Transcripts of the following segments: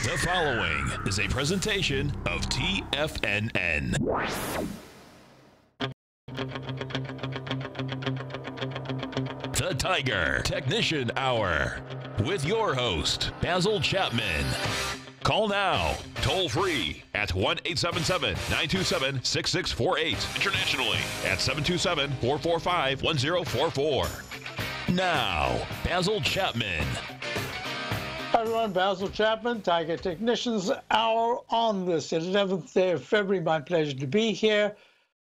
The following is a presentation of TFNN. The Tiger Technician Hour with your host, Basil Chapman. Call now, toll free at 1-877-927-6648. Internationally at 727-445-1044. Now, Basil Chapman. Hi everyone, Basil Chapman, Tiger Technicians Hour on this 11th day of February. My pleasure to be here.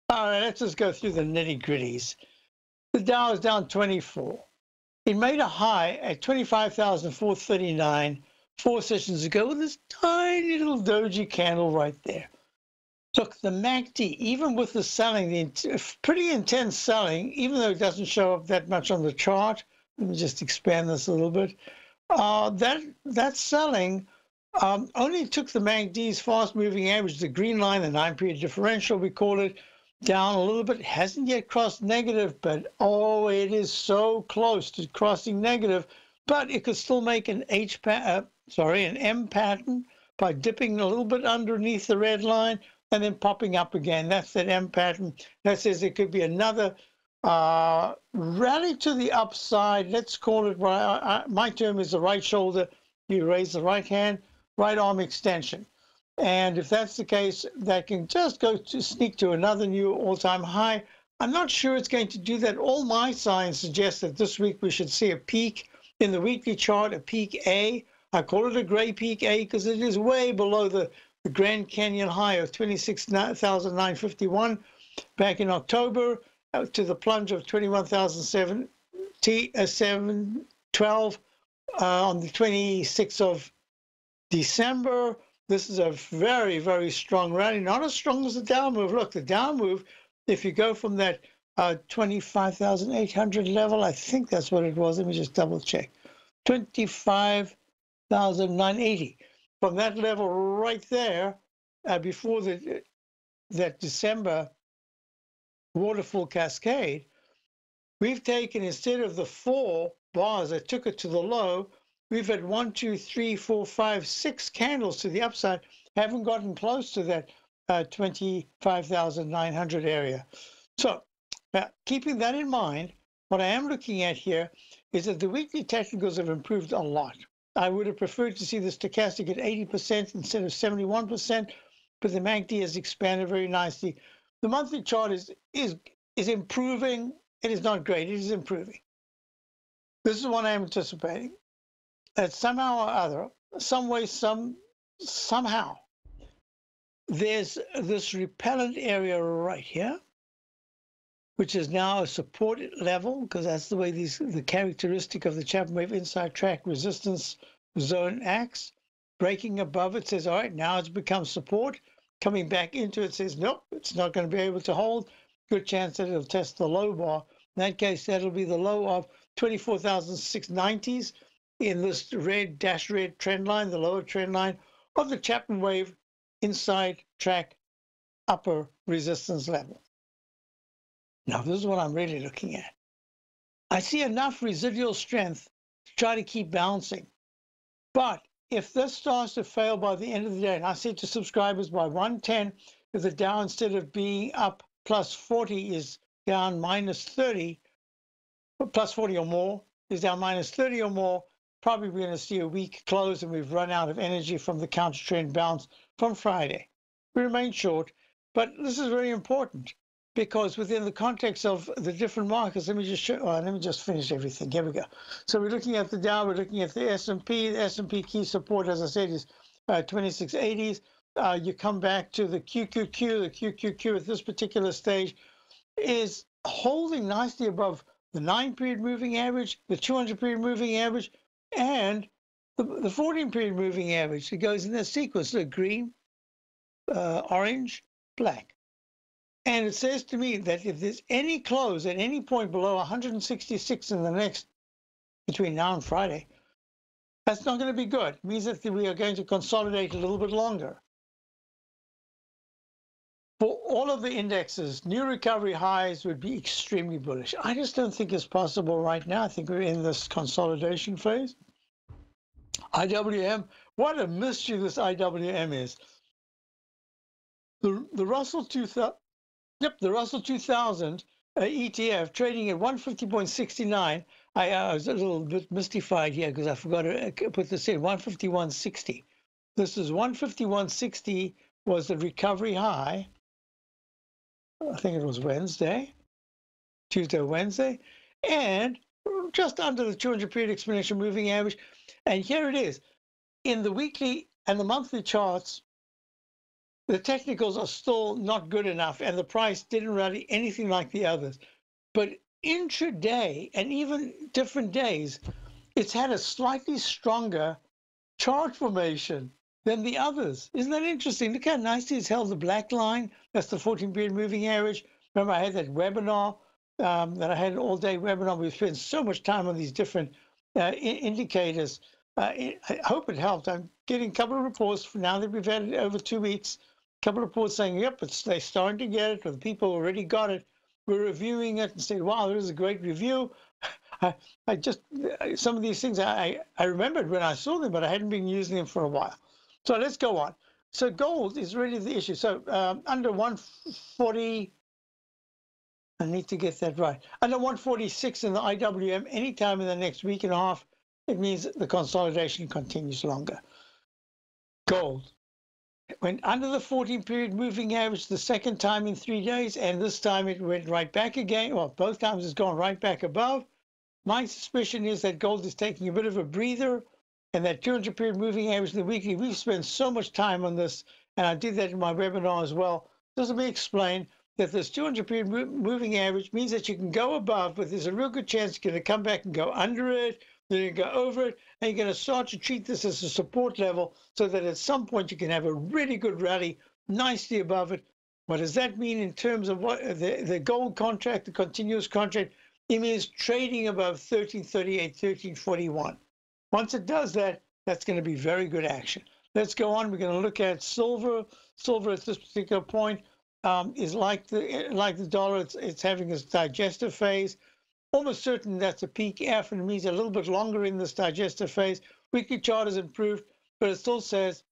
All right, let's just go through the nitty-gritties. The Dow is down 24. It made a high at 25,439 4 sessions ago with this tiny little doji candle right there. Look, the MACD, even with the selling, the pretty intense selling, even though it doesn't show up that much on the chart. Let me just expand this a little bit. That selling only took the MACD's fast-moving average, the green line, the 9-period differential, we call it, down a little bit. It hasn't yet crossed negative, but oh, it is so close to crossing negative. But it could still make an an M pattern by dipping a little bit underneath the red line and then popping up again. That's that M pattern. That says it could be another rally to the upside. Let's call it, my term is the right shoulder. You raise the right hand, right arm extension. And if that's the case, that can just go to sneak to another new all-time high. I'm not sure it's going to do that. All my signs suggest that this week we should see a peak in the weekly chart, a peak A. I call it a gray peak A because it is way below the Grand Canyon high of 26,951 back in October, to the plunge of 21,712 on the 26th of December. This is a very, very strong rally, not as strong as the down move. Look, the down move, if you go from that 25,800 level, I think that's what it was. Let me just double check. 25,980. From that level right there, before that December waterfall cascade, we've taken, instead of the 4 bars that took it to the low, we've had 1, 2, 3, 4, 5, 6 candles to the upside. Haven't gotten close to that 25,900 area. So keeping that in mind, what I am looking at here is that the weekly technicals have improved a lot. I would have preferred to see the stochastic at 80% instead of 71%, but the MACD has expanded very nicely. The monthly chart is improving. It is not great. It is improving. This is what I am anticipating. That somehow or other, some way, somehow, there's this repellent area right here, which is now a support level, because that's the way the characteristic of the Chapman wave inside track resistance zone acts. Breaking above it says, all right, now it's become support. Coming back into it says, nope, it's not going to be able to hold. Good chance that it'll test the low bar. In that case, that'll be the low of 24,690s in this red, dash red trend line, the lower trend line of the Chapman wave inside track upper resistance level. Now, this is what I'm really looking at. I see enough residual strength to try to keep bouncing. But if this starts to fail by the end of the day, and I said to subscribers by 110, if the Dow, instead of being up plus 40, is down minus 30, plus 40 or more, is down minus 30 or more, probably we're going to see a weak close, and we've run out of energy from the counter trend bounce from Friday. We remain short, but this is very important because within the context of the different markets, let me just finish everything. Here we go. So we're looking at the Dow, we're looking at the S&P. The S&P key support, as I said, is 2680s. You come back to the QQQ. The QQQ at this particular stage is holding nicely above the 9-period moving average, the 200-period moving average, and the 14-period moving average. It goes in that sequence: look, green, orange, black. And it says to me that if there's any close at any point below 166 in the next, between now and Friday, that's not going to be good. It means that we are going to consolidate a little bit longer. For all of the indexes, new recovery highs would be extremely bullish. I just don't think it's possible right now. I think we're in this consolidation phase. IWM, what a mystery this IWM is. The Russell 2000, the Russell 2000 ETF trading at 150.69. I was a little bit mystified here because I forgot to put this in, 151.60. This is 151.60 was the recovery high. I think it was Tuesday, Wednesday, and just under the 200 period exponential moving average. And here it is. In the weekly and the monthly charts, the technicals are still not good enough, and the price didn't rally anything like the others. But intraday and even different days, it's had a slightly stronger chart formation than the others. Isn't that interesting? Look how nicely it's held the black line. That's the 14-period moving average. Remember, I had that webinar that I had an all-day webinar. We spent so much time on these different indicators. I hope it helped. I'm getting a couple of reports for now that we've had it over 2 weeks. A couple of reports saying, yep, they're starting to get it, or the people already got it. We're reviewing it and saying, wow, this is a great review. I just, some of these things, I remembered when I saw them, but I hadn't been using them for a while. So let's go on. So gold is really the issue. So under 140, I need to get that right. Under 146 in the IWM, anytime in the next week and a half, it means the consolidation continues longer. Gold went under the 14-period moving average the second time in 3 days, and this time it went right back again. Well, both times it's gone right back above. My suspicion is that gold is taking a bit of a breather, and that 200-period moving average in the weekly, we've spent so much time on this, and I did that in my webinar as well. Just let me explain that this 200-period moving average means that you can go above, but there's a real good chance you're going to come back and go under it, then you go over it, and you're going to start to treat this as a support level so that at some point you can have a really good rally nicely above it. What does that mean in terms of what the gold contract, the continuous contract? It means trading above 1338, 1341. Once it does that, that's going to be very good action. Let's go on. We're going to look at silver. Silver at this particular point is like the dollar. It's having its digestive phase. Almost certain that's a peak F, and it means a little bit longer in this digestive phase. Weekly chart has improved, but it still says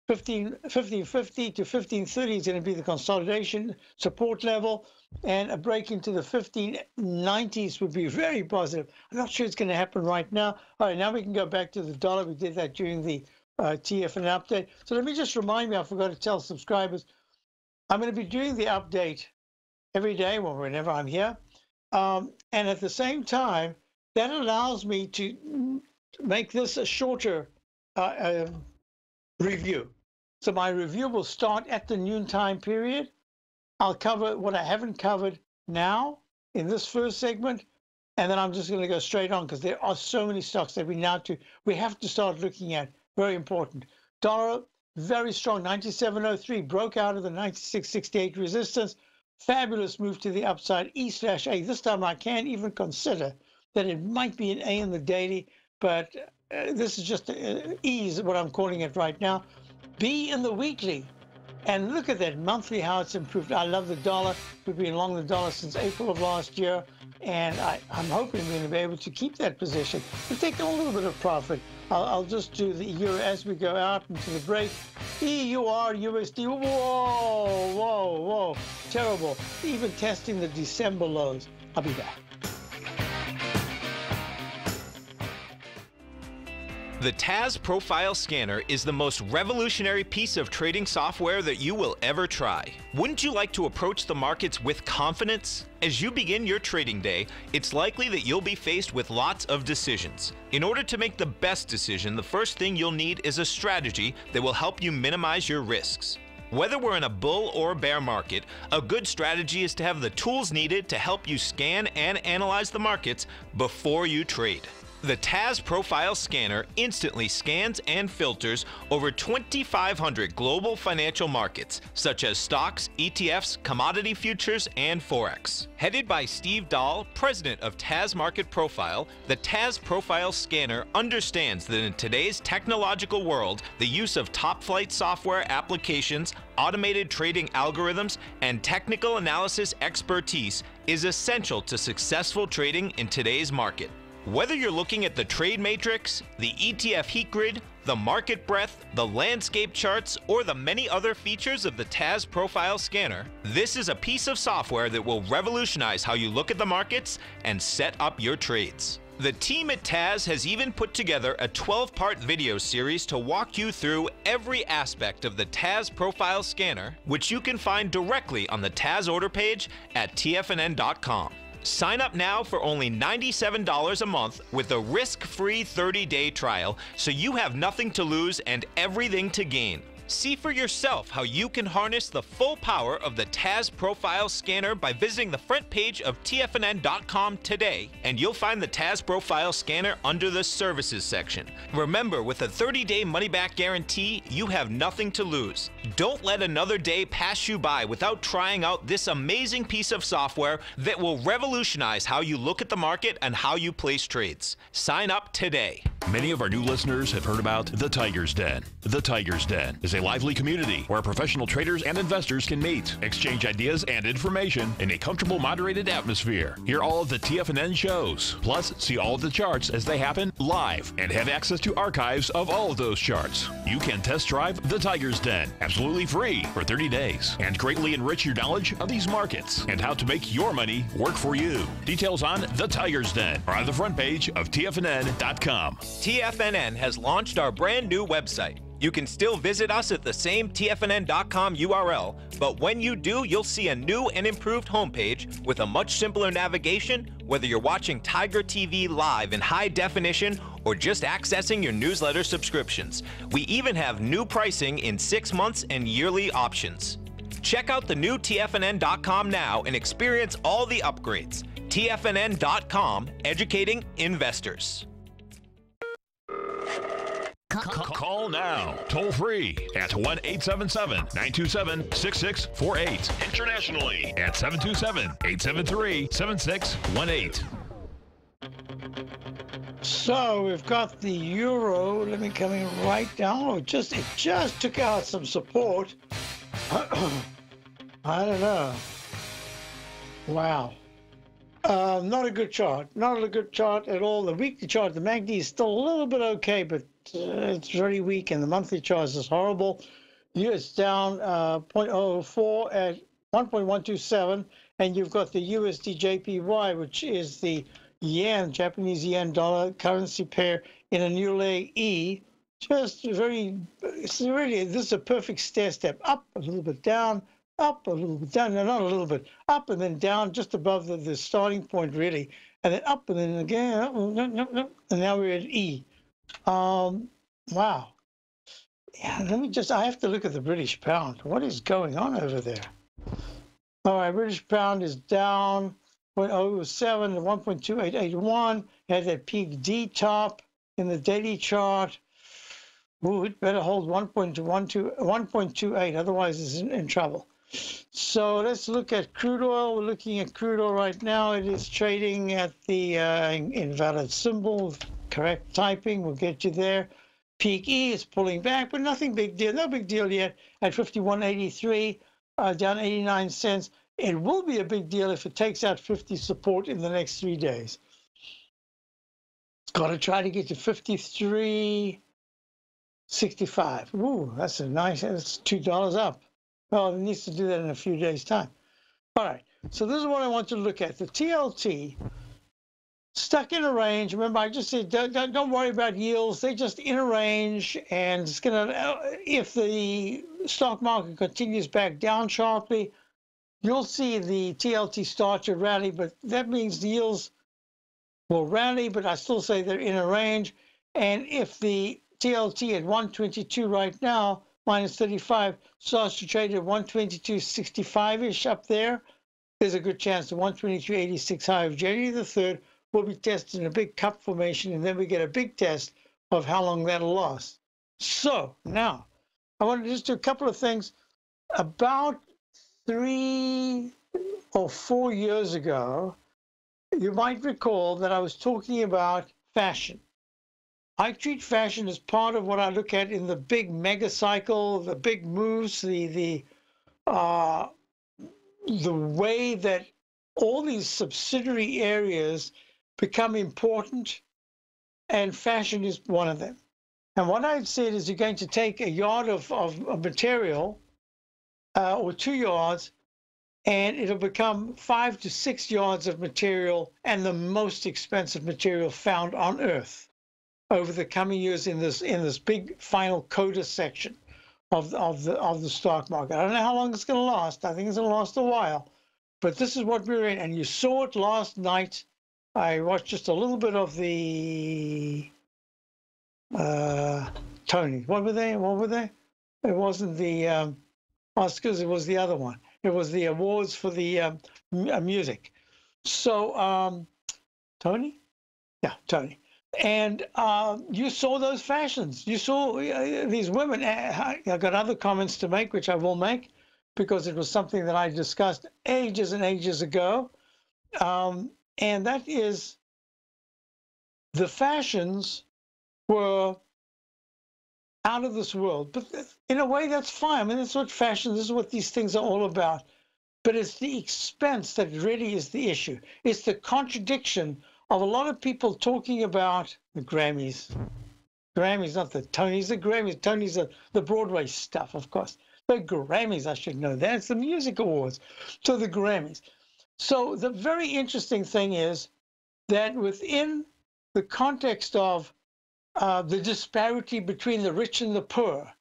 1550 to 1530 is going to be the consolidation support level, and a break into the 1590s would be very positive. I'm not sure it's going to happen right now. All right, now we can go back to the dollar. We did that during the TFNN update. So let me just remind me, I forgot to tell subscribers, I'm going to be doing the update every day, well, whenever I'm here. And at the same time, that allows me to make this a shorter review. So my review will start at the noontime period. I'll cover what I haven't covered now in this first segment, and then I'm just going to go straight on because there are so many stocks that we have to start looking at. Very important. Dollar, very strong, 97.03, broke out of the 96.68 resistance. Fabulous move to the upside, E/A. This time I can't even consider that it might be an A in the daily, but this is just E is what I'm calling it right now. B in the weekly. And look at that monthly, how it's improved. I love the dollar. We've been long the dollar since April of last year, and I'm hoping we're going to be able to keep that position. We've taken a little bit of profit. I'll just do the euro as we go out into the break. EUR, USD, whoa, whoa, whoa, terrible. Even testing the December lows. I'll be back. The TAS Profile Scanner is the most revolutionary piece of trading software that you will ever try. Wouldn't you like to approach the markets with confidence? As you begin your trading day, it's likely that you'll be faced with lots of decisions. In order to make the best decision, the first thing you'll need is a strategy that will help you minimize your risks. Whether we're in a bull or bear market, a good strategy is to have the tools needed to help you scan and analyze the markets before you trade. The TAS Profile Scanner instantly scans and filters over 2,500 global financial markets, such as stocks, ETFs, commodity futures, and Forex. Headed by Steve Dahl, president of TAS Market Profile, the TAS Profile Scanner understands that in today's technological world, the use of top-flight software applications, automated trading algorithms, and technical analysis expertise is essential to successful trading in today's market. Whether you're looking at the trade matrix, the ETF heat grid, the market breadth, the landscape charts, or the many other features of the TAS Profile Scanner, this is a piece of software that will revolutionize how you look at the markets and set up your trades. The team at TAS has even put together a 12-part video series to walk you through every aspect of the TAS Profile Scanner, which you can find directly on the TAS order page at TFNN.com. Sign up now for only $97 a month with a risk-free 30-day trial, so you have nothing to lose and everything to gain. See for yourself how you can harness the full power of the TAS Profile Scanner by visiting the front page of TFNN.com today, and you'll find the TAS Profile Scanner under the Services section. Remember, with a 30-day money-back guarantee, you have nothing to lose. Don't let another day pass you by without trying out this amazing piece of software that will revolutionize how you look at the market and how you place trades. Sign up today. Many of our new listeners have heard about the Tiger's Den. The Tiger's Den is a lively community where professional traders and investors can meet, exchange ideas and information in a comfortable, moderated atmosphere. Hear all of the TFNN shows, plus see all of the charts as they happen live and have access to archives of all of those charts. You can test drive the Tiger's Den absolutely free for 30 days and greatly enrich your knowledge of these markets and how to make your money work for you. Details on the Tiger's Den are on the front page of TFNN.com. TFNN has launched our brand new website. You can still visit us at the same TFNN.com URL, but when you do, you'll see a new and improved homepage with a much simpler navigation, whether you're watching Tiger TV live in high definition or just accessing your newsletter subscriptions. We even have new pricing in 6 months and yearly options. Check out the new TFNN.com now and experience all the upgrades. TFNN.com, educating investors. Call now, toll free at 1-877-927-6648. Internationally at 727-873-7618. So we've got the euro. Let me coming right down. Oh, it just took out some support. I don't know. Wow. Not a good chart. Not a good chart at all. The weekly chart, the MACD is still a little bit okay, but it's very weak, and the monthly chart is horrible. It's down 0.04 at 1.127, and you've got the USD JPY, which is the yen, Japanese yen dollar currency pair in a new leg E. Just very, this is a perfect stair step up, a little bit down, up, a little bit down, no, not a little bit, up and then down just above the starting point, really, and then up and then again, and now we're at E. Wow. Yeah, I have to look at the British pound. What is going on over there? All right, British pound is down 0.07 to 1.2881. Had that peak D top in the daily chart. Ooh, it better hold 1.28, otherwise it's in trouble. So let's look at crude oil. We're looking at crude oil right now. It is trading at the invalid symbol. Correct typing will get you there. Peak E is pulling back, but nothing big deal. No big deal yet at 51.83, down 89 cents. It will be a big deal if it takes out 50 support in the next 3 days. It's got to try to get to 53.65. Ooh, that's that's $2 up. Well, it needs to do that in a few days' time. All right, so this is what I want to look at. The TLT stuck in a range. Remember, I just said don't worry about yields. They're just in a range, and it's gonna. If the stock market continues back down sharply, you'll see the TLT start to rally. But that means the yields will rally. But I still say they're in a range. And if the TLT at 122 right now, minus 35, starts to trade at 122.65-ish up there, there's a good chance the 122.86 high of January the 3rd will be tested in a big cup formation, and then we get a big test of how long that'll last. So now, I want to just do a couple of things. About 3 or 4 years ago, you might recall that I was talking about fashion. I treat fashion as part of what I look at in the big mega cycle, the big moves, the way that all these subsidiary areas become important, and fashion is one of them. And what I've said is you're going to take a yard of material or 2 yards, and it'll become 5 to 6 yards of material and the most expensive material found on Earth over the coming years in this big final coda section of the stock market. I don't know how long it's going to last. I think it's going to last a while, but this is what we're in. And you saw it last night. I watched just a little bit of the Tony. What were they? What were they? It wasn't the Oscars. It was the other one. It was the awards for the music. So Tony, yeah, Tony. And you saw those fashions. You saw these women. I got other comments to make, which I will make, because it was something that I discussed ages and ages ago. And that is the fashions were out of this world. But in a way, that's fine. I mean, that's what fashion, this is what these things are all about. But it's the expense that really is the issue. It's the contradiction of a lot of people talking about the Grammys. Grammys, not the Tonys, the Grammys. Tonys are the Broadway stuff, of course. The Grammys, I should know that. It's the music awards. So the Grammys. So the very interesting thing is that within the context of the disparity between the rich and the poor,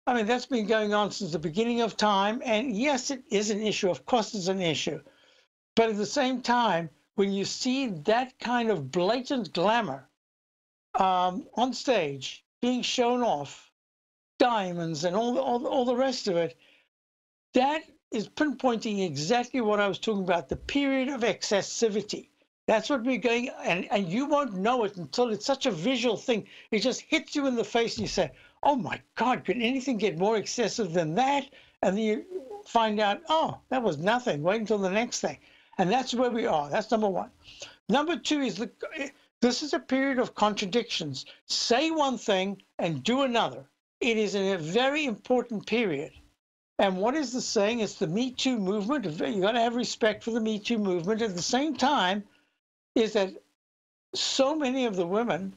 I mean, that's been going on since the beginning of time. And yes, it is an issue. Of course, it's an issue. But at the same time, when you see that kind of blatant glamour on stage being shown off, diamonds and all the rest of it, that is pinpointing exactly what I was talking about, the period of excessivity. That's what we're going, and you won't know it until it's such a visual thing. It just hits you in the face and you say, oh my God, could anything get more excessive than that? And then you find out, oh, that was nothing. Wait until the next thing. And that's where we are. That's number one. Number two is this is a period of contradictions. Say one thing and do another. It is a very important period. And what is the saying? It's the Me Too movement. You got to have respect for the Me Too movement. At the same time, is that so many of the women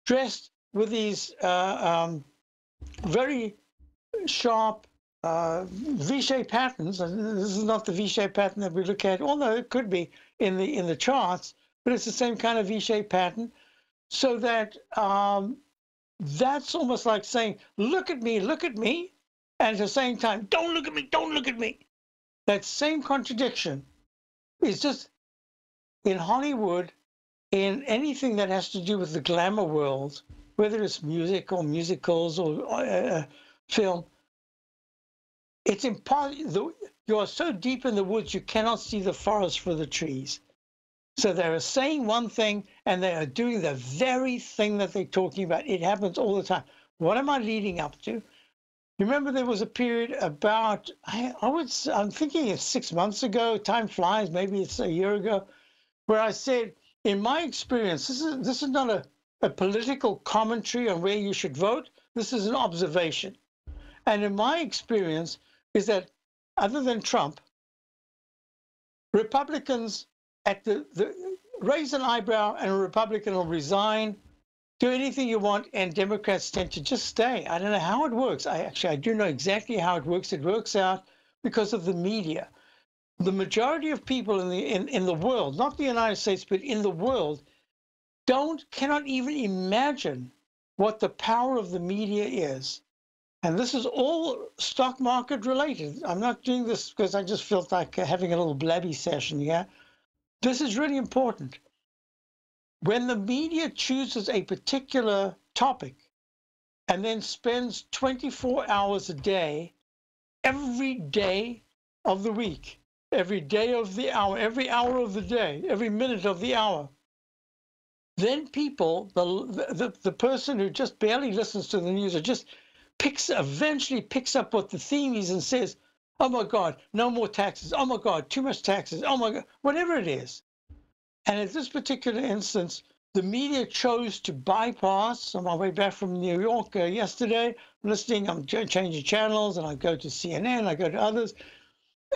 dressed with these very sharp V-shaped patterns. And this is not the V-shaped pattern that we look at, although it could be in the charts, but it's the same kind of V-shaped pattern. So that that's almost like saying, look at me, and at the same time, don't look at me, don't look at me. That same contradiction is just in Hollywood, in anything that has to do with the glamour world, whether it's music or musicals or film. It's impossible. You are so deep in the woods, you cannot see the forest for the trees. So they are saying one thing and they are doing the very thing that they're talking about. It happens all the time. What am I leading up to? Remember, there was a period about, I'm thinking it's 6 months ago, time flies, maybe it's a year ago, where I said, in my experience, this is not a political commentary on where you should vote. This is an observation. And in my experience is that other than Trump, Republicans at the raise an eyebrow and a Republican will resign, do anything you want, and Democrats tend to just stay. I don't know how it works. I do know exactly how it works. It works out because of the media. The majority of people in the world, not the United States, but in the world, cannot even imagine what the power of the media is. And this is all stock market related. I'm not doing this because I just felt like having a little blabby session here. This is really important. When the media chooses a particular topic and then spends 24 hours a day, every day of the week, every day of the hour, every hour of the day, every minute of the hour, then people, the person who just barely listens to the news or just eventually picks up what the theme is and says, oh my God, no more taxes. Oh my God, too much taxes. Oh my God, whatever it is. And at this particular instance, the media chose to bypass. On my way back from New York yesterday, I'm changing channels, and I go to CNN, I go to others.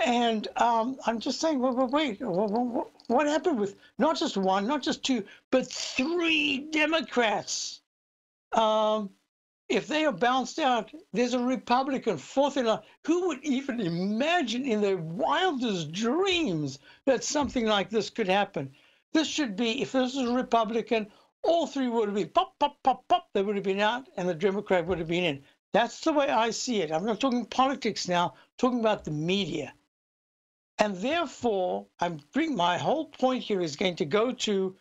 And I'm just saying, wait, what happened with not just one, not just two, but three Democrats? If they are bounced out, there's a Republican fourth in line. Who would even imagine in their wildest dreams that something like this could happen? This should be, if this was a Republican, all three would have been pop, pop, pop, pop. They would have been out, and the Democrat would have been in. That's the way I see it. I'm not talking politics now, I'm talking about the media. And therefore, my whole point here is going to go to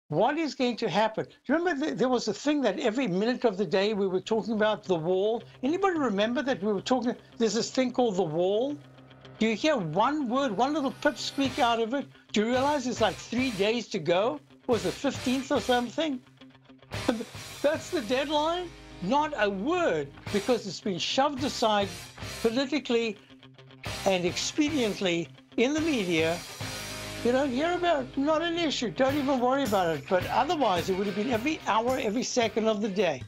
what is going to happen. Do you remember there was a thing that every minute of the day we were talking about the wall? Anybody remember that we were talking, there's this thing called the wall? Do you hear one word, one little pipsqueak out of it? Do you realize it's like 3 days to go? Was it 15th or something? That's the deadline? Not a word, because it's been shoved aside politically and expediently in the media. You don't hear about it, not an issue. Don't even worry about it. But otherwise, it would have been every hour, every second of the day.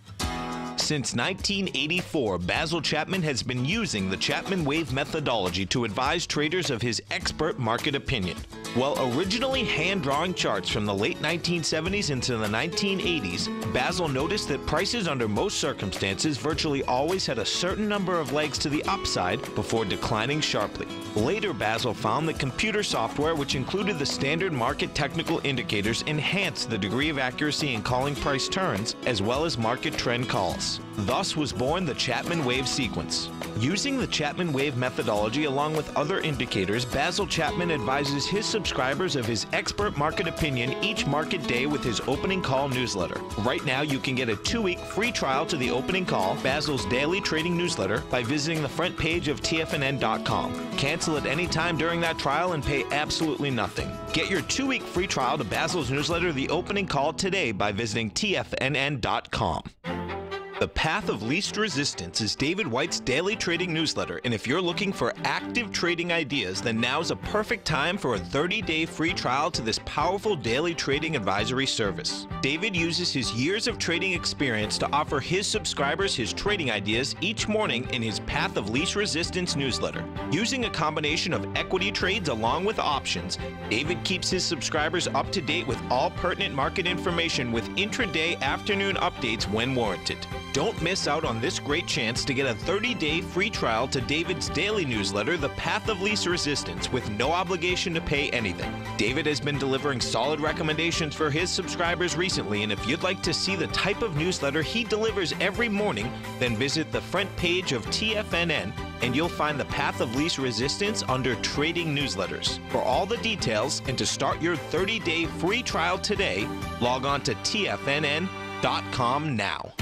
Since 1984, Basil Chapman has been using the Chapman Wave methodology to advise traders of his expert market opinion. While originally hand-drawing charts from the late 1970s into the 1980s, Basil noticed that prices under most circumstances virtually always had a certain number of legs to the upside before declining sharply. Later, Basil found that computer software, which included the standard market technical indicators, enhanced the degree of accuracy in calling price turns, as well as market trend calls. Thus was born the Chapman Wave sequence. Using the Chapman Wave methodology along with other indicators, Basil Chapman advises his subscribers of his expert market opinion each market day with his opening call newsletter. Right now, you can get a 2-week free trial to the opening call, Basil's daily trading newsletter, by visiting the front page of TFNN.com. Cancel at any time during that trial and pay absolutely nothing. Get your 2-week free trial to Basil's newsletter, The Opening Call, today by visiting TFNN.com. The Path of Least Resistance is David White's daily trading newsletter, and if you're looking for active trading ideas, then now's a perfect time for a 30-day free trial to this powerful daily trading advisory service. David uses his years of trading experience to offer his subscribers his trading ideas each morning in his Path of Least Resistance newsletter. Using a combination of equity trades along with options, David keeps his subscribers up to date with all pertinent market information with intraday afternoon updates when warranted. Don't miss out on this great chance to get a 30-day free trial to David's daily newsletter, The Path of Least Resistance, with no obligation to pay anything. David has been delivering solid recommendations for his subscribers recently, and if you'd like to see the type of newsletter he delivers every morning, then visit the front page of TFNN and you'll find the Path of Least Resistance under Trading Newsletters. For all the details and to start your 30-day free trial today, log on to TFNN.com now.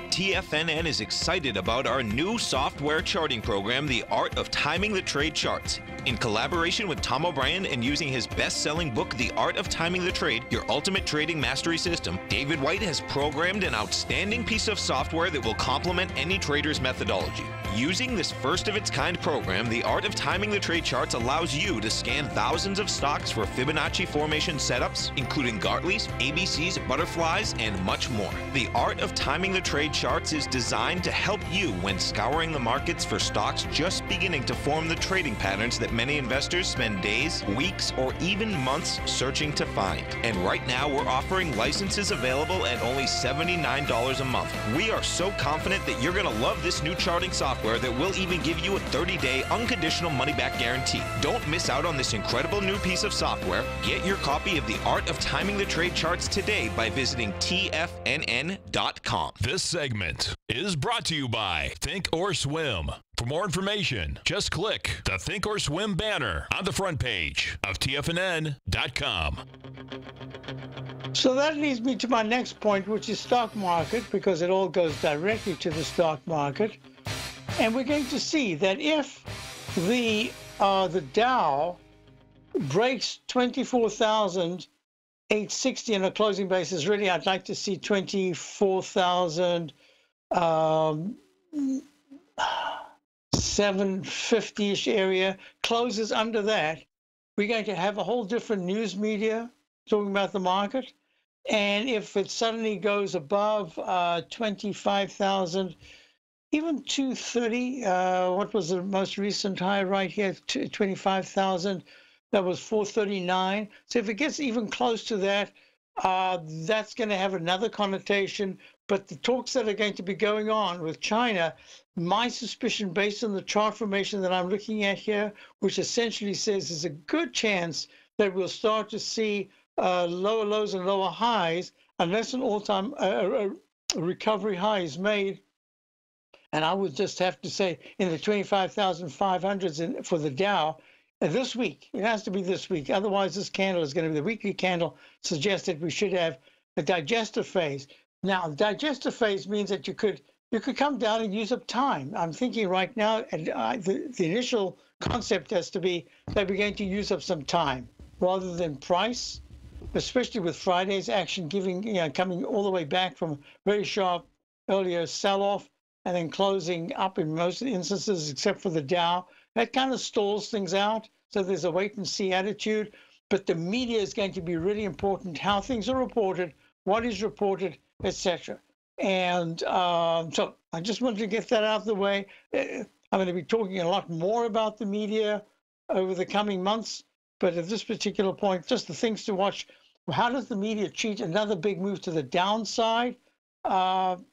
TFNN is excited about our new software charting program, The Art of Timing the Trade Charts. In collaboration with Tom O'Brien and using his best-selling book, The Art of Timing the Trade, Your Ultimate Trading Mastery System, David White has programmed an outstanding piece of software that will complement any trader's methodology. Using this first-of-its-kind program, The Art of Timing the Trade Charts allows you to scan thousands of stocks for Fibonacci formation setups, including Gartley's, ABC's, butterflies, and much more. The Art of Timing the Trade Charts is designed to help you when scouring the markets for stocks just beginning to form the trading patterns that many investors spend days, weeks, or even months searching to find. And right now, we're offering licenses available at only $79 a month. We are so confident that you're going to love this new charting software that will even give you a 30-day unconditional money-back guarantee. Don't miss out on this incredible new piece of software. Get your copy of The Art of Timing the Trade Charts today by visiting TFNN.com. This segment is brought to you by Think or Swim. For more information, just click the Think or Swim banner on the front page of TFNN.com. So that leads me to my next point, which is stock market, because it all goes directly to the stock market. And we're going to see that if the Dow breaks 24,860 on a closing basis, really I'd like to see 24,750-ish area, closes under that. We're going to have a whole different news media talking about the market. And if it suddenly goes above 25,000, even 230. What was the most recent high right here? 25,000. That was 439. So if it gets even close to that, that's going to have another connotation. But the talks that are going to be going on with China, my suspicion based on the chart formation that I'm looking at here, which essentially says there's a good chance that we'll start to see lower lows and lower highs unless an all-time recovery high is made. And I would just have to say in the 25,500s for the Dow this week. It has to be this week. Otherwise, this candle is going to be the weekly candle suggests that we should have a digestive phase. Now, digestive phase means that you could come down and use up time. I'm thinking right now, and the initial concept has to be that we're going to use up some time rather than price, especially with Friday's action coming all the way back from very sharp earlier sell-off and then closing up in most instances, except for the Dow. That kind of stalls things out. So there's a wait and see attitude. But the media is going to be really important, how things are reported, what is reported, etc. And so I just wanted to get that out of the way. I'm going to be talking a lot more about the media over the coming months. But at this particular point, just the things to watch. How does the media treat another big move to the downside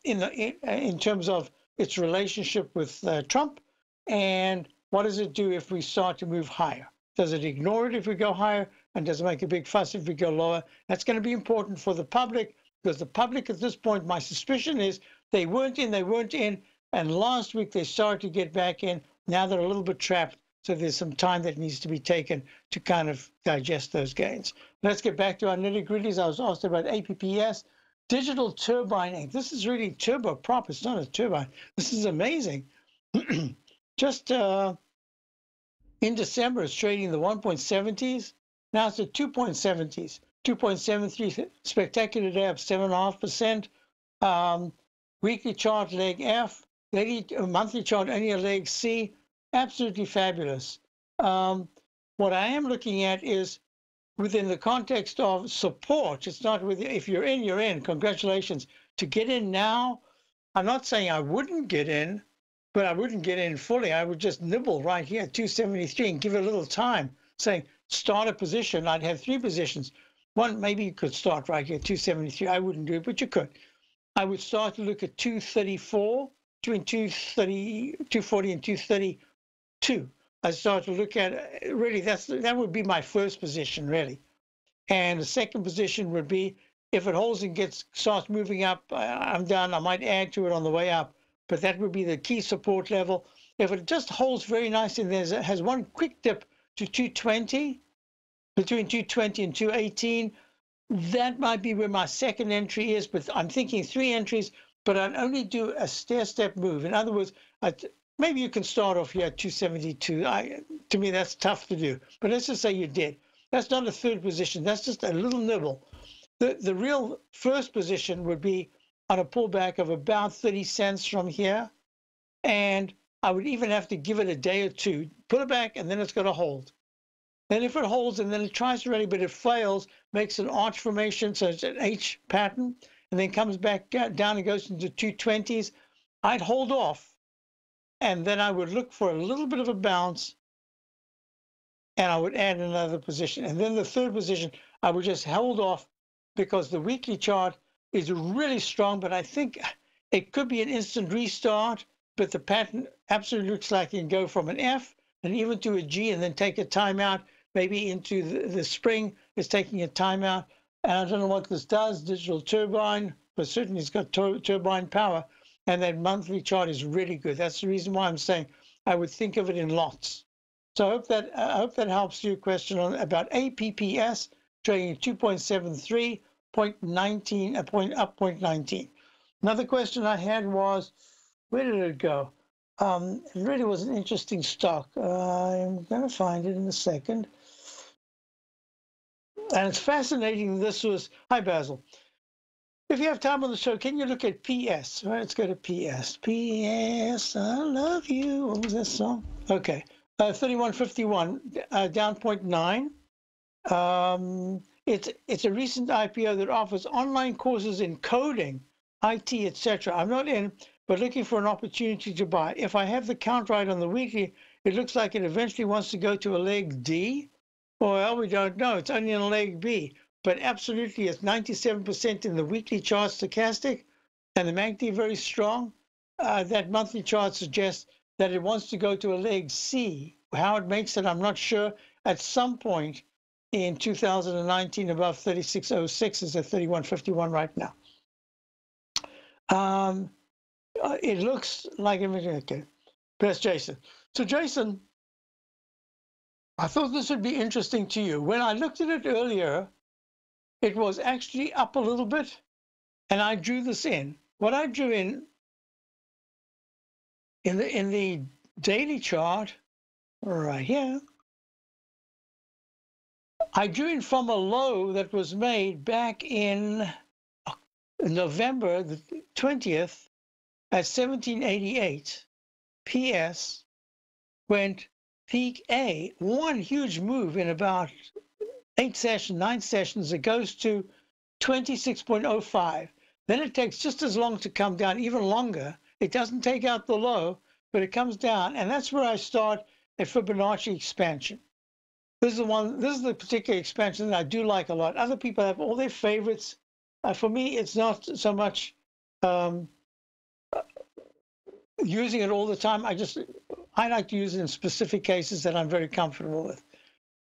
in terms of its relationship with Trump? And what does it do if we start to move higher? Does it ignore it if we go higher? And does it make a big fuss if we go lower? That's going to be important for the public, because the public at this point, my suspicion is they weren't in. And last week they started to get back in. Now they're a little bit trapped. So there's some time that needs to be taken to kind of digest those gains. Let's get back to our nitty-gritties. I was asked about APPS. Digital turbining. This is really turboprop. It's not a turbine. This is amazing. Just in December, it's trading the 1.70s. Now it's at 2.70s. 2.73, spectacular day, up 7.5%. Weekly chart, leg F. Monthly chart, only a leg C. Absolutely fabulous. What I am looking at is within the context of support. It's not with, if you're in, you're in. Congratulations. To get in now, I'm not saying I wouldn't get in, but I wouldn't get in fully. I would just nibble right here at 273 and give it a little time, saying start a position. I'd have three positions. One, maybe you could start right here, 273. I wouldn't do it, but you could. I would start to look at 234, between 240 and 232. I start to look at, really, that would be my first position, really. And the second position would be, if it holds and starts moving up, I'm done. I might add to it on the way up, but that would be the key support level. If it just holds very nicely, and has one quick dip to 220, between 220 and 218, that might be where my second entry is, but I'm thinking three entries, but I'd only do a stair-step move. In other words, maybe you can start off here at 272. To me, that's tough to do, but let's just say you did. That's not a third position. That's just a little nibble. The real first position would be on a pullback of about 30 cents from here, and I would even have to give it a day or two, pull it back, and then it's going to hold. Then if it holds and then it tries to rally, but it fails, makes an arch formation, so it's an H pattern, and then comes back down and goes into 220s, I'd hold off, and then I would look for a little bit of a bounce, and I would add another position. And then the third position, I would just hold off, because the weekly chart is really strong, but I think it could be an instant restart, but the pattern absolutely looks like it can go from an F and even to a G and then take a timeout, maybe into the spring. It's taking a timeout. And I don't know what this does, digital turbine, but certainly it's got turbine power. And that monthly chart is really good. That's the reason why I'm saying I would think of it in lots. So I hope that helps your question about APPS, trading at 2.73, 0.19, up 0.19. Another question I had was, where did it go? It really was an interesting stock. I'm going to find it in a second. And it's fascinating. This was, hi, Basil. If you have time on the show, can you look at PS? All right, let's go to PS. PS, I love you. What was that song? Okay. 3151, down 0.9. It's a recent IPO that offers online courses in coding, IT, etc. I'm not in, but looking for an opportunity to buy. If I have the count right on the weekly, it looks like it eventually wants to go to a leg D. Well, we don't know. It's only in a leg B. But absolutely, it's 97% in the weekly chart stochastic, and the MACD very strong. That monthly chart suggests that it wants to go to a leg C. How it makes it, I'm not sure. At some point in 2019, above 3606 is at 3151 right now. It looks like everything. Okay, there's Jason. So Jason, I thought this would be interesting to you. When I looked at it earlier, it was actually up a little bit, and I drew this in. What I drew in the daily chart right here, I drew in from a low that was made back in November the 20th at 1788. PS went peak A, one huge move in about 9 sessions. It goes to 26.05. Then it takes just as long to come down, even longer. It doesn't take out the low, but it comes down, and that's where I start a Fibonacci expansion. This is the particular expansion that I do like a lot. Other people have all their favorites. For me, it's not so much using it all the time. I like to use it in specific cases that I'm very comfortable with.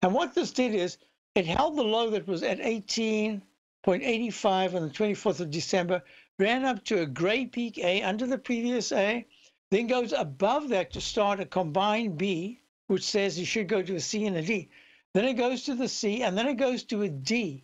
And what this did is it held the low that was at 18.85 on the 24th of December, ran up to a gray peak A under the previous A, then goes above that to start a combined B, which says you should go to a C and a D. Then it goes to the C, and then it goes to a D.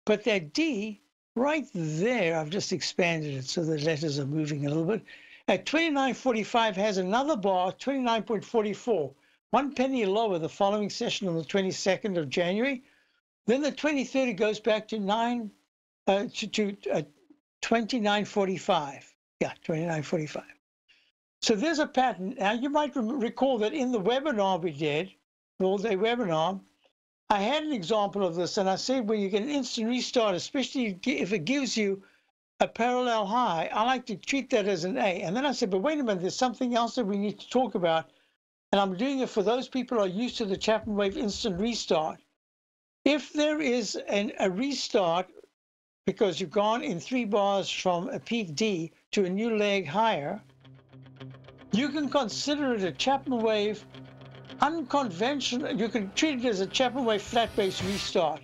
But that D, right there, I've just expanded it so the letters are moving a little bit, at 29.45 has another bar, 29.44, 1 penny lower the following session on the 22nd of January. Then the 23rd, it goes back to 29.45. Yeah, 29.45. So there's a pattern. Now, you might recall that in the webinar we did, the all-day webinar, I had an example of this, and I said when you get an instant restart, especially if it gives you a parallel high, I like to treat that as an A. And then I said, but wait a minute, there's something else that we need to talk about. And I'm doing it for those people who are used to the Chapman wave instant restart. If there is a restart, because you've gone in 3 bars from a peak D to a new leg higher, you can consider it a Chapman wave unconventional. You can treat it as a Chapman wave flat base restart.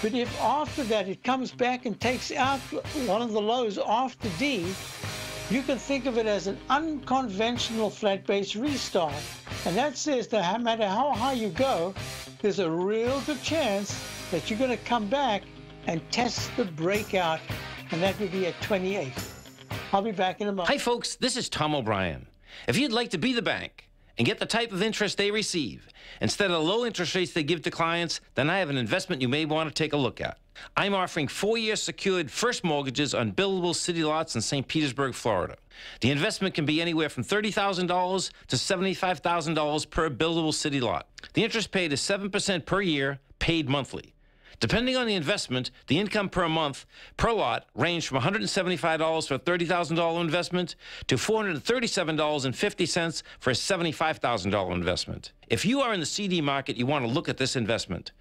But if after that it comes back and takes out one of the lows after D, you can think of it as an unconventional flat base restart. And that says that no matter how high you go, there's a real good chance that you're going to come back and test the breakout, and that would be at 28. I'll be back in a moment. Hi, folks. This is Tom O'Brien. If you'd like to be the bank and get the type of interest they receive instead of the low interest rates they give to clients, then I have an investment you may want to take a look at. I'm offering 4-year secured first mortgages on buildable city lots in St. Petersburg, Florida. The investment can be anywhere from $30,000 to $75,000 per buildable city lot. The interest paid is 7% per year, paid monthly. Depending on the investment, the income per month per lot ranged from $175 for a $30,000 investment to $437.50 for a $75,000 investment. If you are in the CD market, you want to look at this investment.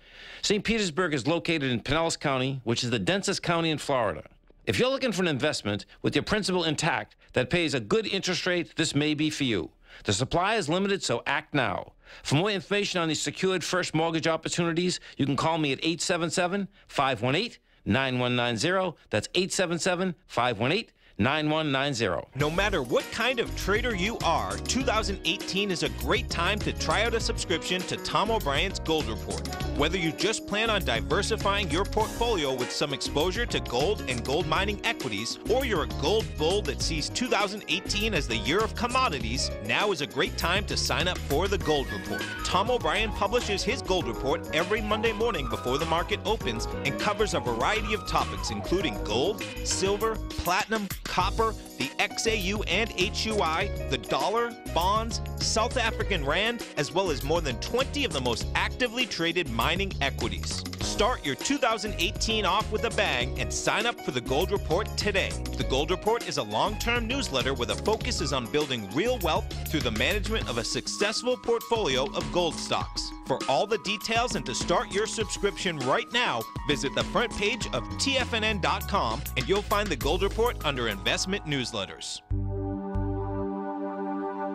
St. Petersburg is located in Pinellas County, which is the densest county in Florida. If you're looking for an investment with your principal intact that pays a good interest rate, this may be for you. The supply is limited, so act now. For more information on these secured first mortgage opportunities, you can call me at 877-518-9190. That's 877-518-9190. No matter what kind of trader you are, 2018 is a great time to try out a subscription to Tom O'Brien's Gold Report. Whether you just plan on diversifying your portfolio with some exposure to gold and gold mining equities, or you're a gold bull that sees 2018 as the year of commodities, now is a great time to sign up for the Gold Report. Tom O'Brien publishes his Gold Report every Monday morning before the market opens and covers a variety of topics including gold, silver, platinum, copper, the XAU and HUI, the dollar, bonds, South African rand, as well as more than 20 of the most actively traded mining equities. Start your 2018 off with a bang and sign up for the Gold Report today. The Gold Report is a long-term newsletter where the focus is on building real wealth through the management of a successful portfolio of gold stocks. For all the details and to start your subscription right now, visit the front page of TFNN.com and you'll find the Gold Report under Investment Newsletters.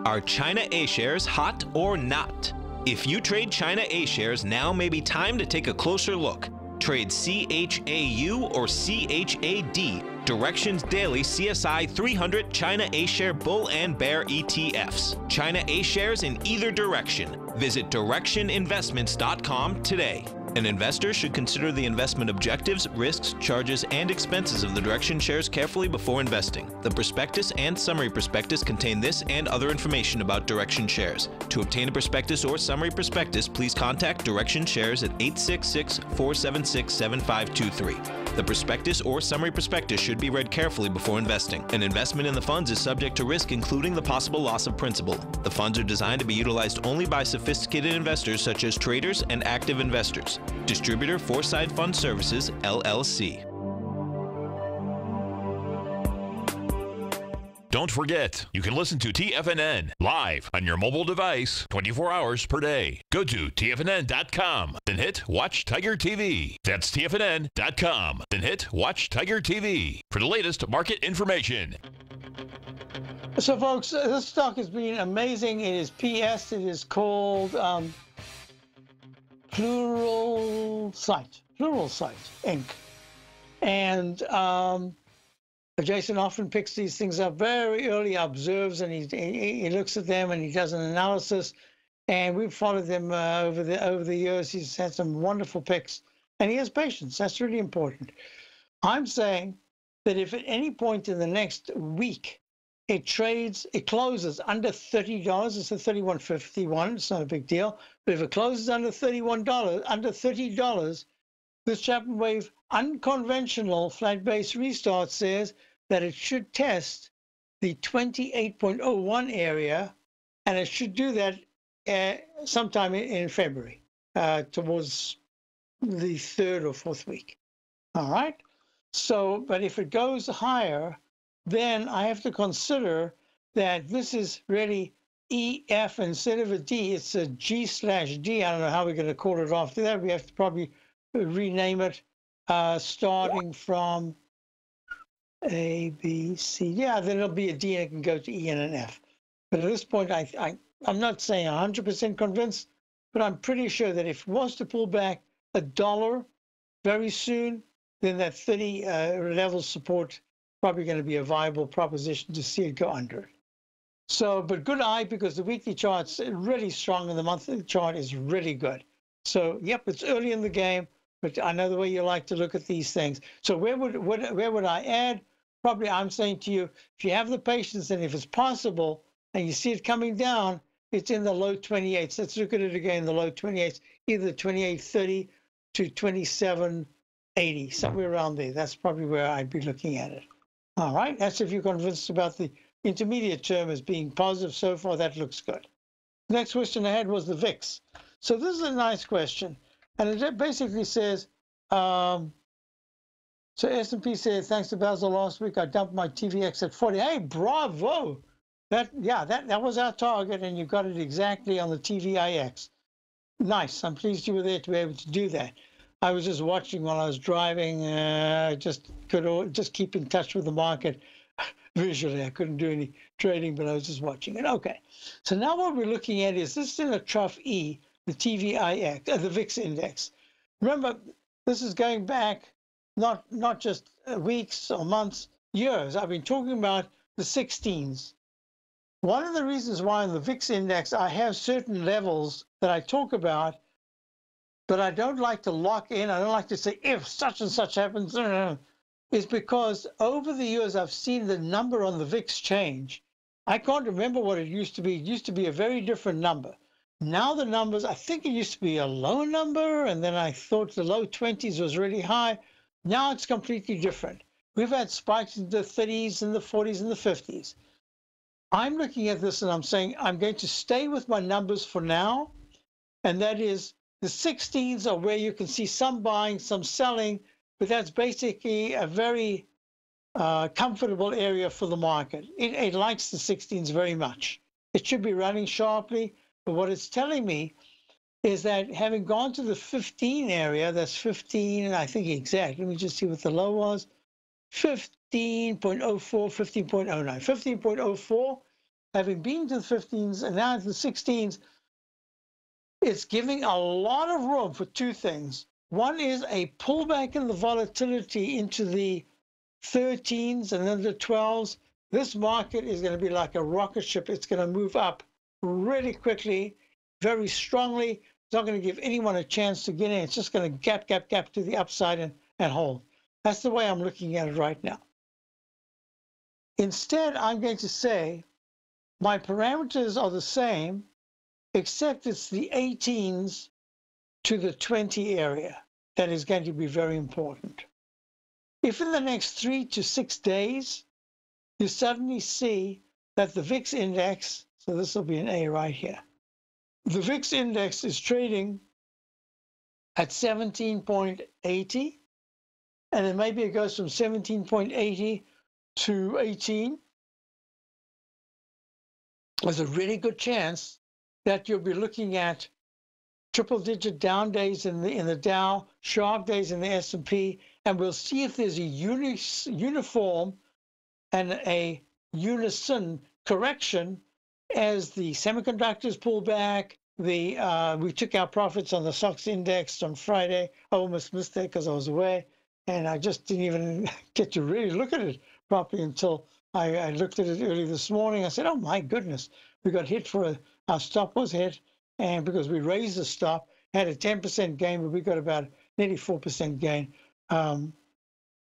Are China A-shares hot or not? If you trade China A-shares, now may be time to take a closer look. Trade CHAU or CHAD, Directions Daily CSI 300 China A-share Bull and Bear ETFs. China A-shares in either direction. Visit directioninvestments.com today. An investor should consider the investment objectives, risks, charges, and expenses of the Direction shares carefully before investing. The prospectus and summary prospectus contain this and other information about Direction shares. To obtain a prospectus or summary prospectus, please contact Direction shares at 866-476-7523. The prospectus or summary prospectus should be read carefully before investing. An investment in the funds is subject to risk, including the possible loss of principal. The funds are designed to be utilized only by sophisticated investors such as traders and active investors. Distributor Foreside Fund Services, LLC. Don't forget, you can listen to TFNN live on your mobile device 24 hours per day. Go to TFNN.com, then hit Watch Tiger TV. That's TFNN.com, then hit Watch Tiger TV for the latest market information. So, folks, this stock has been amazing. It is PS. It is called Pluralsight, Inc. And Jason often picks these things up very early, observes, and he looks at them and he does an analysis. And we've followed them over the years. He's had some wonderful picks, and he has patience. That's really important. I'm saying that if at any point in the next week it closes under $30, it's a $31.51. It's not a big deal. But if it closes under $30, this Chapman Wave unconventional flat-based restart says that it should test the 28.01 area, and it should do that sometime in February, towards the third or fourth week. All right? So, but if it goes higher, then I have to consider that this is really EF instead of a D. It's a G/D. I don't know how we're going to call it after that. We have to probably rename it starting from A, B, C. Yeah, then it'll be a D and it can go to E and an F. But at this point, I'm not saying 100% convinced, but I'm pretty sure that if it was to pull back $1 very soon, then that 30 level support probably going to be a viable proposition to see it go under it. So, but good eye, because the weekly chart's really strong and the monthly chart is really good. So, yep, it's early in the game, but I know the way you like to look at these things. So where would I add? Probably I'm saying to you, if you have the patience and if it's possible and you see it coming down, it's in the low 28s. Let's look at it again, the low 28s, either 28.30 to 27.80, somewhere around there. That's probably where I'd be looking at it. All right, that's if you're convinced about the intermediate term as being positive so far. That looks good. The next question I had was the VIX. So this is a nice question, and it basically says, so S&P said, thanks to Basil last week, I dumped my TVX at 40. Hey, bravo! That was our target, and you got it exactly on the TVIX. Nice. I'm pleased you were there to be able to do that. I was just watching while I was driving. Just keep in touch with the market visually. I couldn't do any trading, but I was just watching it. Okay. So now what we're looking at is this in a trough E, the TVIX, the VIX index. Remember, this is going back not just weeks or months, years. I've been talking about the 16s. One of the reasons why in the VIX index I have certain levels that I talk about, but I don't like to lock in. I don't like to say if such and such happens, is because over the years I've seen the number on the VIX change. I can't remember what it used to be. It used to be a very different number. Now the numbers, I think it used to be a low number, and then I thought the low 20s was really high. Now it's completely different. We've had spikes in the 30s and the 40s and the 50s. I'm looking at this and I'm saying I'm going to stay with my numbers for now. And that is the 16s are where you can see some buying, some selling, but that's basically a very comfortable area for the market. It likes the 16s very much. It should be running sharply, but what it's telling me is that having gone to the 15 area, that's 15, I think exact, let me just see what the low was, 15.04, 15.09, 15.04, having been to the 15s and now to the 16s, it's giving a lot of room for two things. One is a pullback in the volatility into the 13s and then the 12s. This market is going to be like a rocket ship. It's going to move up really quickly, very strongly. It's not going to give anyone a chance to get in. It's just going to gap to the upside and hold. That's the way I'm looking at it right now. Instead, I'm going to say my parameters are the same, except it's the 18s to the 20 area that is going to be very important. If in the next 3 to 6 days, you suddenly see that the VIX index, so this will be an A right here, the VIX index is trading at 17.80, and then maybe it goes from 17.80 to 18, there's a really good chance that you'll be looking at triple-digit down days in the Dow, sharp days in the S&P, and we'll see if there's a uniform and a unison correction as the semiconductors pull back. We took our profits on the SOX index on Friday. I almost missed it because I was away, and I just didn't even get to really look at it properly until I looked at it early this morning. I said, oh my goodness, we got hit our stop was hit, and because we raised the stop, had a 10% gain, but we got about nearly 4% gain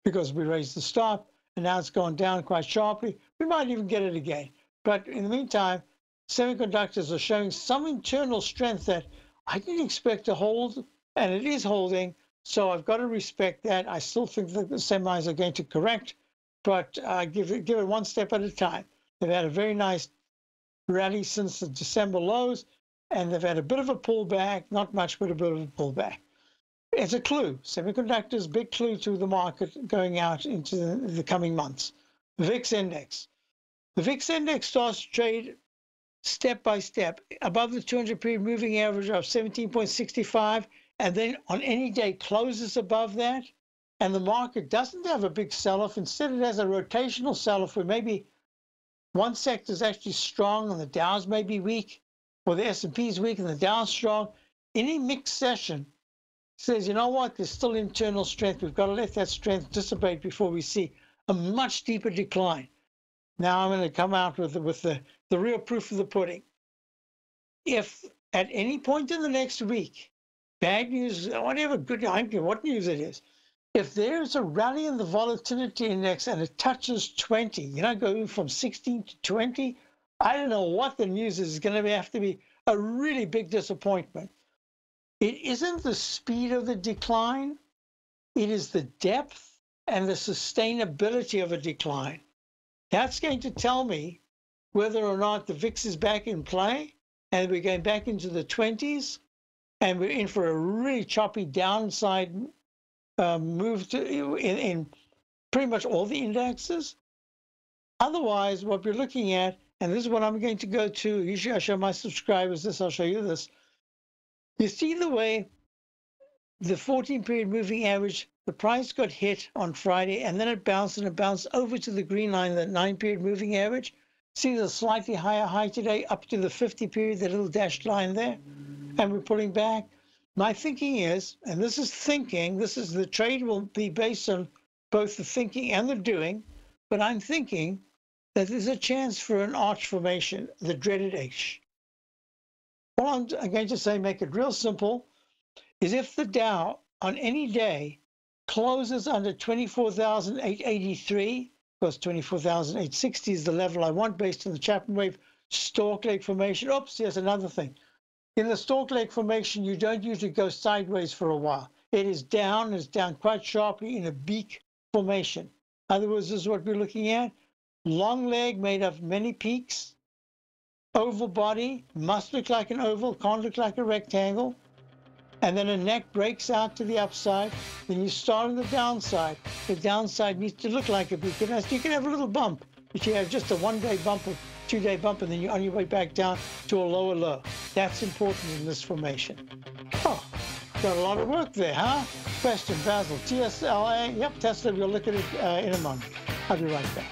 because we raised the stop, and now it's gone down quite sharply. We might even get it again. But in the meantime, semiconductors are showing some internal strength that I didn't expect to hold, and it is holding. So I've got to respect that. I still think that the semis are going to correct, but give it one step at a time. They've had a very nice rally since the December lows, and they've had a bit of a pullback, not much, but a bit of a pullback. It's a clue. Semiconductors, big clue to the market going out into the coming months. The VIX index. The VIX index starts to trade step by step above the 200-period moving average of 17.65, and then on any day closes above that, and the market doesn't have a big sell-off. Instead, it has a rotational sell-off where maybe one sector is actually strong and the Dow's may be weak, or the S&P is weak and the Dow's strong. Any mixed session says, you know what, there's still internal strength. We've got to let that strength dissipate before we see a much deeper decline. Now I'm going to come out with the real proof of the pudding. If at any point in the next week, bad news, whatever, good, I don't care what news it is, if there's a rally in the volatility index and it touches 20, you know, going from 16 to 20, I don't know what the news is. It's going to have to be a really big disappointment. It isn't the speed of the decline. It is the depth and the sustainability of a decline. That's going to tell me whether or not the VIX is back in play and we're going back into the 20s and we're in for a really choppy downside move in pretty much all the indexes. Otherwise, what we're looking at, and this is what I'm going to go to, usually I show my subscribers this, I'll show you this. You see the way the 14-period moving average, the price got hit on Friday, and then it bounced and it bounced over to the green line, that 9-period moving average. See the slightly higher high today up to the 50-period, the little dashed line there, and we're pulling back. My thinking is, and this is thinking, the trade will be based on both the thinking and the doing, but I'm thinking that there's a chance for an arch formation, the dreaded H. All I'm going to say, make it real simple, is if the Dow on any day closes under 24,883, because 24,860 is the level I want based on the Chapman wave stork leg formation. Oops, here's another thing. In the stork leg formation, you don't usually go sideways for a while. It is down quite sharply in a beak formation. In other words, this is what we're looking at. Long leg made of many peaks, oval body, must look like an oval, can't look like a rectangle. And then a neck breaks out to the upside. Then you start on the downside. The downside needs to look like a peak. And you can have a little bump, but you have just a 1 day bump or 2 day bump, and then you're on your way back down to a lower low. That's important in this formation. Oh, got a lot of work there, huh? Question, Basil. TSLA? Yep, Tesla. We'll look at it in a moment. I'll be right back.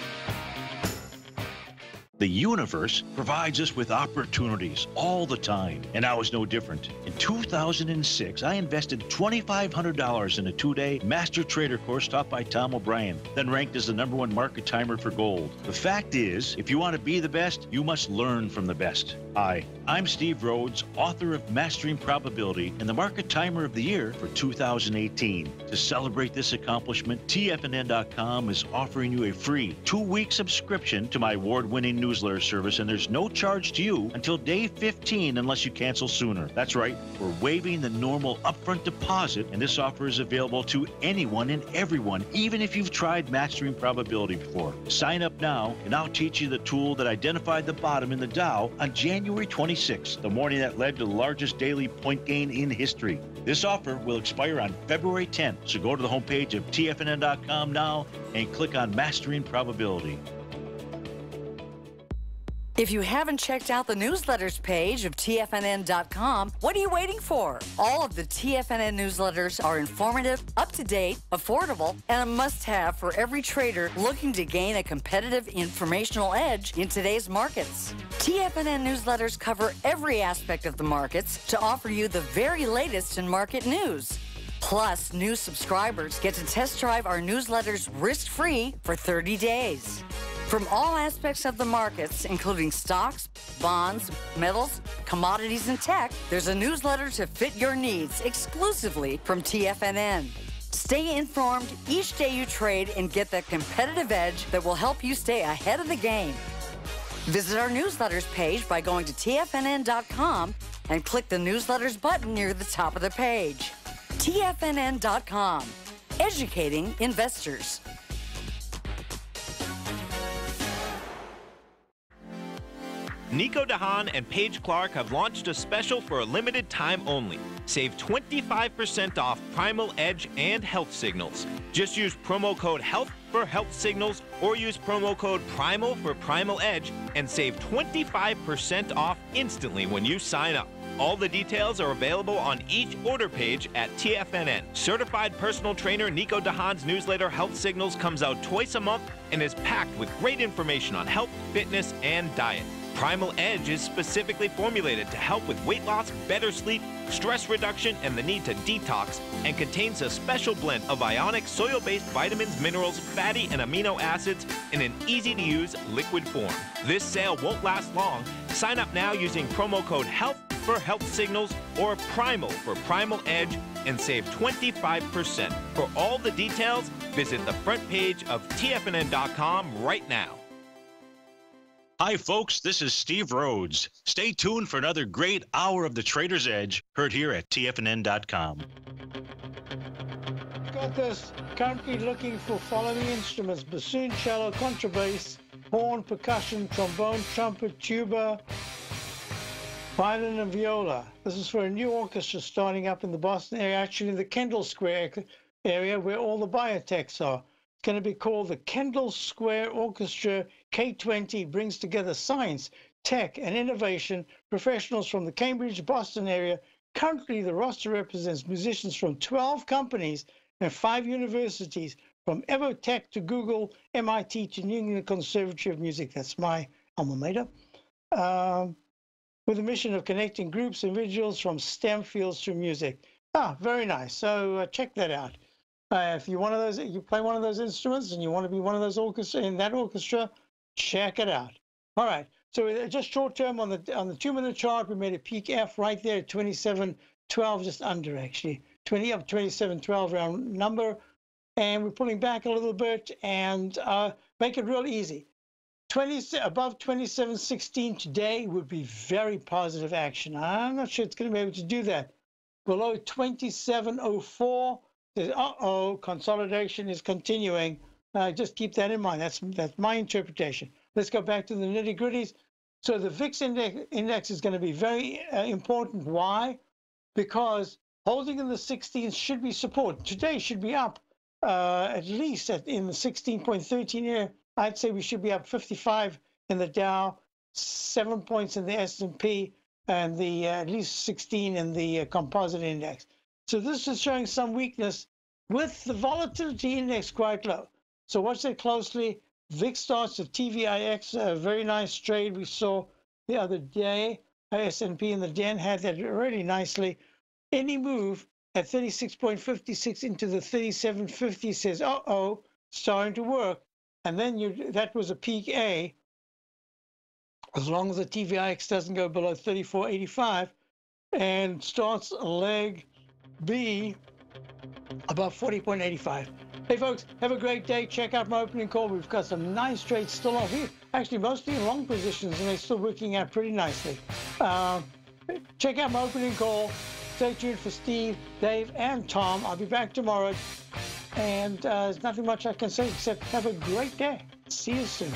The universe provides us with opportunities all the time, and I was no different. In 2006, I invested $2,500 in a 2-day master trader course taught by Tom O'Brien, then ranked as the #1 market timer for gold. The fact is, if you want to be the best, you must learn from the best. Hi, I'm Steve Rhodes, author of Mastering Probability and the Market Timer of the Year for 2018. To celebrate this accomplishment, TFNN.com is offering you a free 2-week subscription to my award-winning newsletter service, and there's no charge to you until day 15 unless you cancel sooner. That's right, we're waiving the normal upfront deposit, and this offer is available to anyone and everyone, even if you've tried Mastering Probability before. Sign up now, and I'll teach you the tool that identified the bottom in the Dow on January 26th, the morning that led to the largest daily point gain in history. This offer will expire on February 10th, so go to the homepage of TFNN.com now and click on Mastering Probability. If you haven't checked out the newsletters page of TFNN.com, what are you waiting for? All of the TFNN newsletters are informative, up-to-date, affordable, and a must-have for every trader looking to gain a competitive informational edge in today's markets. TFNN newsletters cover every aspect of the markets to offer you the very latest in market news. Plus, new subscribers get to test drive our newsletters risk-free for 30 days. From all aspects of the markets, including stocks, bonds, metals, commodities, and tech, there's a newsletter to fit your needs exclusively from TFNN. Stay informed each day you trade and get that competitive edge that will help you stay ahead of the game. Visit our newsletters page by going to TFNN.com and click the newsletters button near the top of the page. TFNN.com, educating investors. Nico DeHaan and Paige Clark have launched a special for a limited time only. Save 25% off Primal Edge and Health Signals. Just use promo code HEALTH for Health Signals or use promo code PRIMAL for Primal Edge and save 25% off instantly when you sign up. All the details are available on each order page at TFNN. Certified personal trainer Nico DeHaan's newsletter Health Signals comes out twice a month and is packed with great information on health, fitness, and diet. Primal Edge is specifically formulated to help with weight loss, better sleep, stress reduction, and the need to detox, and contains a special blend of ionic soil-based vitamins, minerals, fatty, and amino acids in an easy-to-use liquid form. This sale won't last long. Sign up now using promo code HEALTH for Health Signals or PRIMAL for Primal Edge and save 25%. For all the details, visit the front page of TFNN.com right now. Hi, folks. This is Steve Rhodes. Stay tuned for another great hour of the Trader's Edge, heard here at TFNN.com. Got this. Currently looking for following instruments: bassoon, cello, contrabass, horn, percussion, trombone, trumpet, tuba, violin, and viola. This is for a new orchestra starting up in the Boston area, actually in the Kendall Square area where all the biotechs are. It's going to be called the Kendall Square Orchestra K20. Brings together science, tech, and innovation professionals from the Cambridge, Boston area. Currently, the roster represents musicians from 12 companies and 5 universities, from Evotech to Google, MIT to New England Conservatory of Music. That's my alma mater. With a mission of connecting groups and individuals from STEM fields to music. Very nice. So check that out. If you you play one of those instruments and you want to be one of those in that orchestra, check it out. All right. So just short term on the 2-minute chart, we made a peak F right there at 27.12, just under actually 27.12 round number, and we're pulling back a little bit and make it real easy. Above 27.16 today would be very positive action. I'm not sure it's going to be able to do that. Below 27.04, consolidation is continuing. Just keep that in mind. That's my interpretation. Let's go back to the nitty-gritties. So the VIX index is going to be very important. Why? Because holding in the 16s should be support. Today should be up at least in the 16.13 area. I'd say we should be up 55 in the Dow, 7 points in the S&P, and the at least 16 in the composite index. So this is showing some weakness with the volatility index quite low. So watch that closely. VIX starts at TVIX, a very nice trade we saw the other day. S&P and the DEN had that really nicely. Any move at 36.56 into the 37.50 says, uh-oh, starting to work. And then that was a peak A. As long as the TVIX doesn't go below 34.85 and starts leg B above 40.85. Hey, folks, have a great day. Check out my opening call. We've got some nice trades still on here. Actually, mostly in long positions, and they're still working out pretty nicely. Check out my opening call. Stay tuned for Steve, Dave, and Tom. I'll be back tomorrow. And there's nothing much I can say except have a great day. See you soon.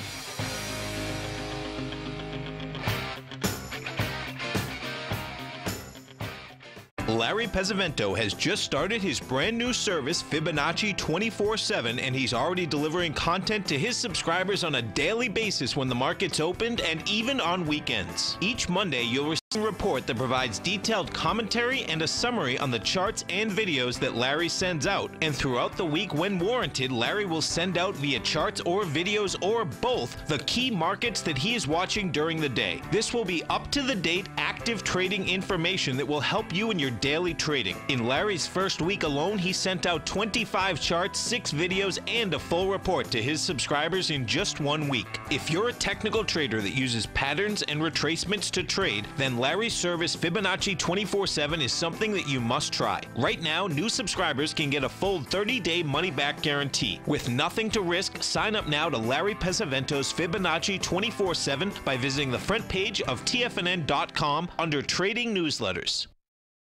Larry Pesavento has just started his brand new service, Fibonacci 24/7, and he's already delivering content to his subscribers on a daily basis when the market's opened and even on weekends. Each Monday, you'll receive a report that provides detailed commentary and a summary on the charts and videos that Larry sends out. And throughout the week, when warranted, Larry will send out via charts or videos or both the key markets that he is watching during the day. This will be up-to-the-date, active trading information that will help you in your daily trading. In Larry's first week alone, he sent out 25 charts, 6 videos, and a full report to his subscribers in just 1 week. If you're a technical trader that uses patterns and retracements to trade, then Larry's service Fibonacci 24/7 is something that you must try. Right now, new subscribers can get a full 30-day money-back guarantee. With nothing to risk, sign up now to Larry Pesavento's Fibonacci 24/7 by visiting the front page of TFNN.com under Trading Newsletters.